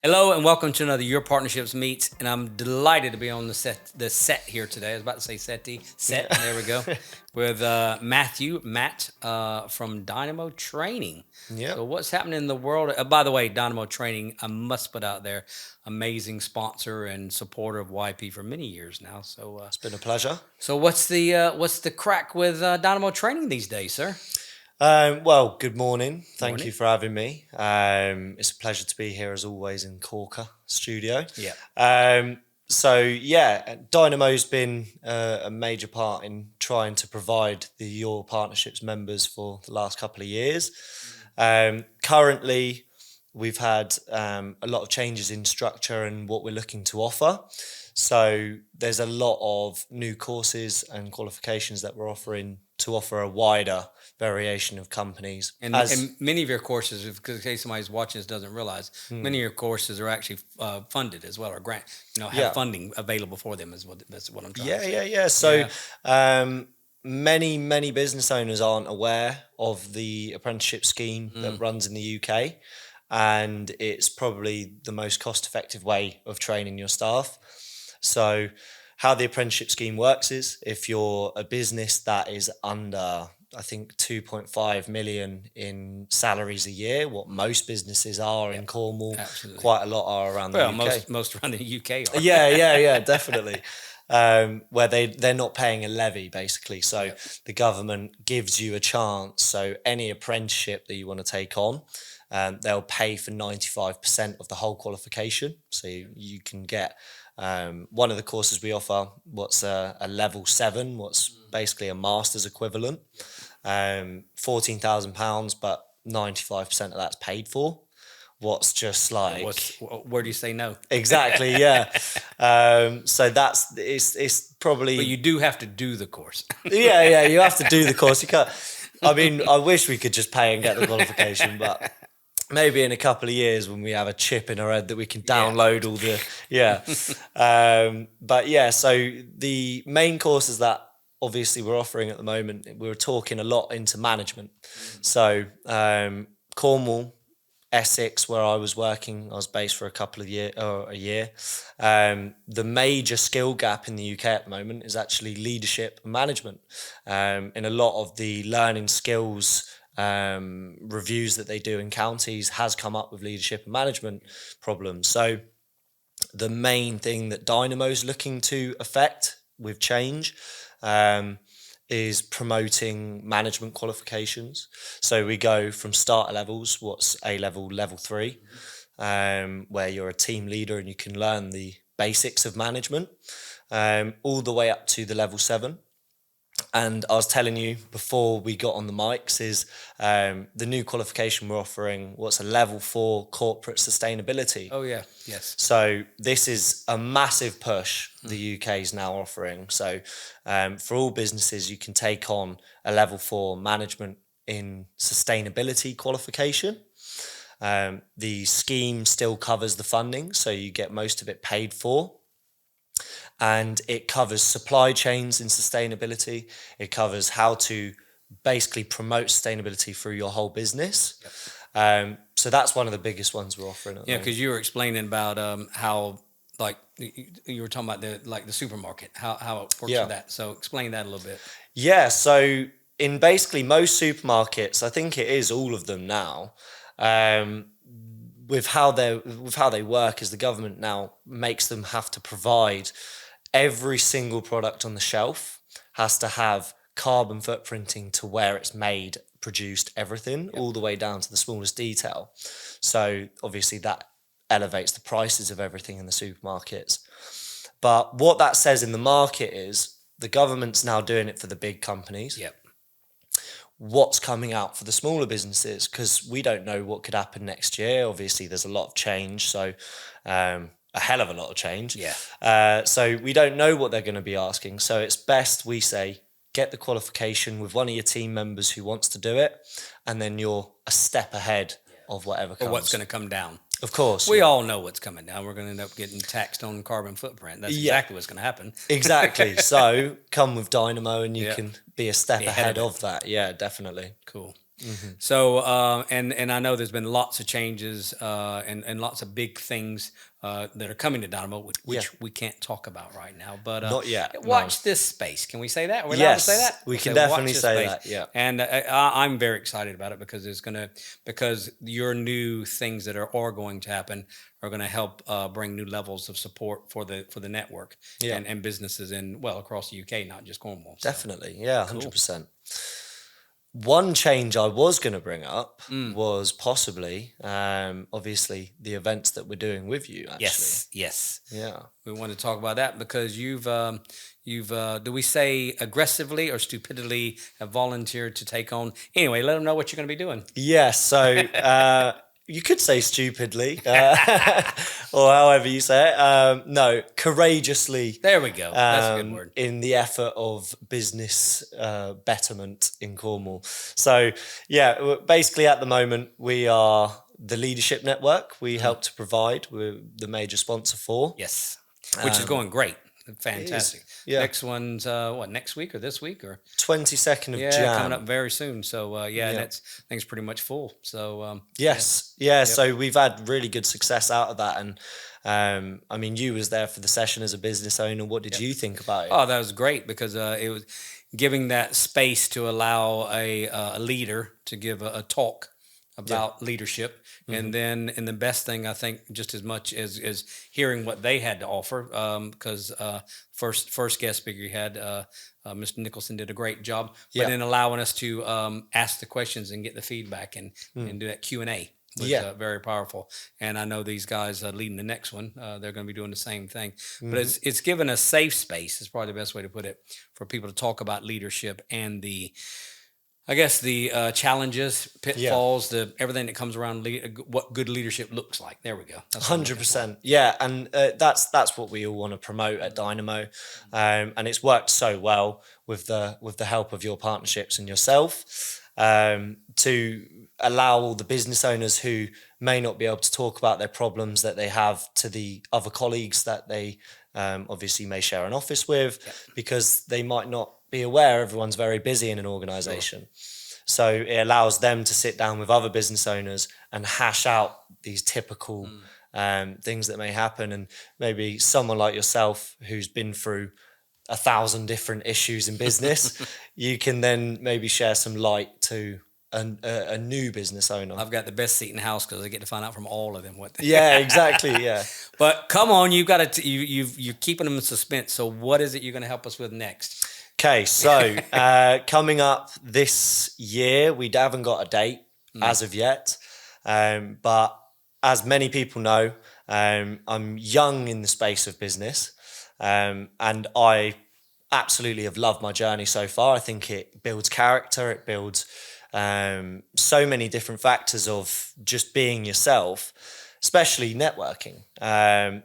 Hello and welcome to another Your Partnerships Meets, and I'm delighted to be on the set here today. I was about to say set. There we go, with Matt from Dynamo Training. Yeah. So what's happening in the world? By the way, Dynamo Training, I must put out there, amazing sponsor and supporter of YP for many years now. So It's been a pleasure. so what's the crack with Dynamo Training these days, sir? Well, good morning. Thank Morning. you for having me. It's a pleasure to be here as always in Corker Studio. Yeah. So yeah, Dynamo's been a major part in trying to provide the Your Partnerships members for the last couple of years. Currently, we've had a lot of changes in structure and what we're looking to offer. So there's a lot of new courses and qualifications that we're offering to offer a wider variation of companies. And many of your courses, in case somebody's watching this doesn't realize, many of your courses are actually funded as well, or grant, have funding available for them. That's what I'm trying to say. Yeah. So many business owners aren't aware of the apprenticeship scheme that runs in the UK, and it's probably the most cost-effective way of training your staff. So how the apprenticeship scheme works is, if you're a business that is under, I think, 2.5 million in salaries a year, what most businesses are in Cornwall, absolutely. quite a lot are around the UK. Most around the UK are. Yeah, definitely. Where they're not paying a levy, basically. So the government gives you a chance. So any apprenticeship that you want to take on, they'll pay for 95% of the whole qualification. So you can get one of the courses we offer, what's a level 7, what's basically a master's equivalent, £14,000, but 95% of that's paid for. What's just like, where do you say no? Exactly, yeah. So it's probably. But you do have to do the course. Yeah. You have to do the course. You can't. I mean, I wish we could just pay and get the qualification, but maybe in a couple of years when we have a chip in our head that we can download all the But yeah, so the main courses that obviously we're offering at the moment, we're talking a lot into management. So Cornwall, Essex, where I was working, I was based for a year. The major skill gap in the UK at the moment is actually leadership and management. In a lot of the learning skills reviews that they do in counties has come up with leadership and management problems. So the main thing that Dynamo's looking to affect with change is promoting management qualifications. So we go from starter levels, what's A level, level 3, where you're a team leader and you can learn the basics of management, all the way up to the level 7. And I was telling you before we got on the mics is the new qualification we're offering, what's a level 4 corporate sustainability. Oh yeah, yes. So this is a massive push the UK is now offering. So for all businesses, you can take on a level 4 management in sustainability qualification. The scheme still covers the funding, so you get most of it paid for. And it covers supply chains in sustainability. It covers how to basically promote sustainability through your whole business. So that's one of the biggest ones we're offering. Yeah, because you were explaining about how, like, you were talking about the supermarket, how it works with that. So explain that a little bit. Yeah, so in basically most supermarkets, I think it is all of them now, with how they work, is the government now makes them have to provide every single product on the shelf has to have carbon footprinting to where it's made, produced, everything, all the way down to the smallest detail. So obviously that elevates the prices of everything in the supermarkets. But what that says in the market is the government's now doing it for the big companies. Yep. What's coming out for the smaller businesses? Because we don't know what could happen next year. Obviously, there's a lot of change. So a hell of a lot of change. Yeah. So we don't know what they're going to be asking. So it's best we say, get the qualification with one of your team members who wants to do it, and then you're a step ahead of whatever comes. Or what's going to come down. Of course. We all know what's coming down. We're going to end up getting taxed on carbon footprint. That's exactly what's going to happen. Exactly. So come with Dynamo and you can be a step ahead of that. Yeah, definitely. Cool. So, and I know there's been lots of changes and lots of big things that are coming to Dynamo, which we can't talk about right now. But Not yet, watch no. this space. Can we say that? We're allowed to say that? We We'll can watch definitely this say space. that, yeah. And I'm very excited about it because because your new things that are going to happen are going to help bring new levels of support for the network and businesses across the UK, not just Cornwall. So. Definitely, yeah, 100%. One change I was going to bring up was possibly, obviously, the events that we're doing with you, actually. Yes. Yeah. We want to talk about that because you've do we say aggressively or stupidly have volunteered to take on? Anyway, let them know what you're going to be doing. Yeah, so you could say stupidly, or however you say it. No, courageously. There we go. That's a good word. In the effort of business betterment in Cornwall. So, yeah, basically at the moment, we are the leadership network we help to provide. We're the major sponsor for. Yes, which is going great. Fantastic. Yeah. Next one's next week or this week or 22nd of Jan. coming up very soon. So and that's I think it's pretty much full. So yes, so we've had really good success out of that, and I mean, you was there for the session as a business owner. What did you think about it? Oh, that was great because it was giving that space to allow a leader to give a talk about leadership. And then, the best thing I think, just as much as hearing what they had to offer, because first guest speaker you had, Mr. Nicholson did a great job, but then allowing us to ask the questions and get the feedback and do that Q&A was very powerful. And I know these guys leading the next one, they're going to be doing the same thing. But it's given a safe space, is probably the best way to put it, for people to talk about leadership and the challenges, pitfalls, everything that comes around what good leadership looks like. There we go. 100%. Yeah, and that's what we all want to promote at Dynamo, and it's worked so well with the help of your partnerships and yourself, to allow all the business owners who may not be able to talk about their problems that they have to the other colleagues that they obviously may share an office with, because they might not be aware everyone's very busy in an organization. Sure. So it allows them to sit down with other business owners and hash out these typical things that may happen. And maybe someone like yourself who's been through 1,000 different issues in business, you can then maybe share some light to a new business owner. I've got the best seat in the house because I get to find out from all of them what they Yeah, exactly. Yeah. But come on, you've got to you're keeping them in suspense. So what is it you're going to help us with next? Okay, so coming up this year, we haven't got a date as of yet, but as many people know, I'm young in the space of business, and I absolutely have loved my journey so far. I think it builds character, it builds so many different factors of just being yourself, especially networking.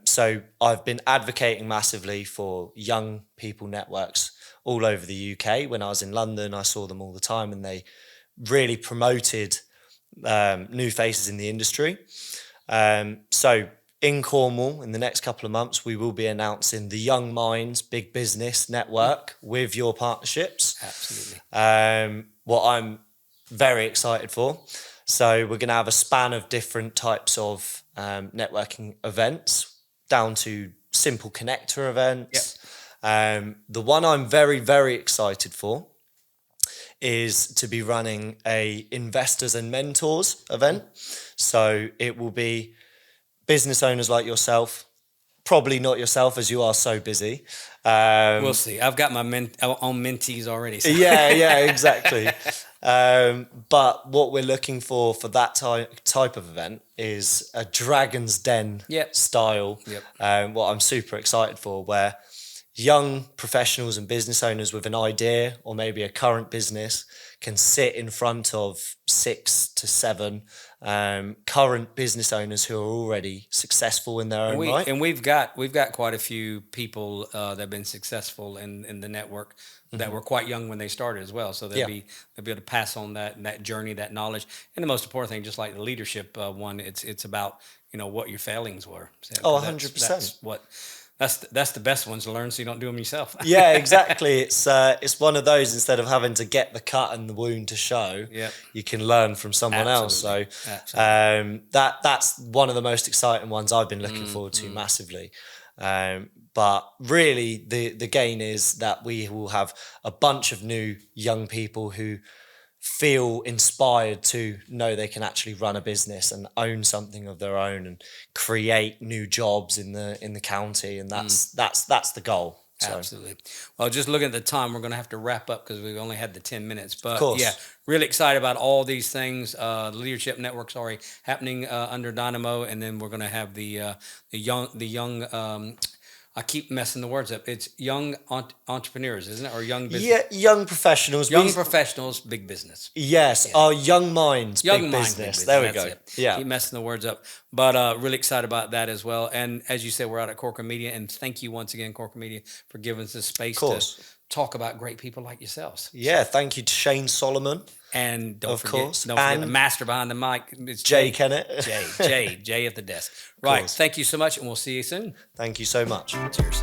So I've been advocating massively for young people networks all over the UK. When I was in London, I saw them all the time, and they really promoted new faces in the industry. So in Cornwall, in the next couple of months, we will be announcing the Young Minds Big Business Network with your partnerships. Absolutely. What I'm very excited for. So we're going to have a span of different types of networking events, down to simple connector events. The one I'm very, very excited for is to be running a investors and mentors event. So it will be business owners like yourself, probably not yourself as you are so busy. We'll see. I've got my own mentees already. So. Yeah, exactly. But what we're looking for that type of event is a Dragon's Den style. What I'm super excited for, where young professionals and business owners with an idea or maybe a current business can sit in front of 6 to 7 current business owners who are already successfable in their own right. And we've got quite a few people that have been successful in the network that were quite young when they started as well. So they'll be able to pass on that journey, that knowledge. And the most important thing, just like the leadership one, it's about what your failings were. So 100%. That's the best ones to learn, so you don't do them yourself. Yeah, exactly. It's one of those, instead of having to get the cut and the wound to show, Yep. you can learn from someone else. So Absolutely. that's one of the most exciting ones I've been looking forward to massively. But really, the gain is that we will have a bunch of new young people who feel inspired to know they can actually run a business and own something of their own and create new jobs in the county, and that's the goal. So, Absolutely. Well, just looking at the time, we're going to have to wrap up because we've only had the 10 minutes. But course. yeah, really excited about all these things. The leadership network's already happening under Dynamo, and then we're going to have the young. I keep messing the words up. It's young entrepreneurs, isn't it, or young business? yeah, young professionals. Young professionals, big business. Yes, Yeah. our young minds, Young big mind, business. big There we business. go. That's it. Yeah. Keep messing the words up. But really excited about that as well. And as you said, we're out at Corker Media. And thank you once again, Corker Media, for giving us this space to talk about great people like yourselves. Yeah, thank you to Shane Solomon. And don't Of forget, course. don't forget And the master behind the mic. It's Jay Kennett. Jay at the desk. Right. Thank you so much, and we'll see you soon. Thank you so much. Cheers.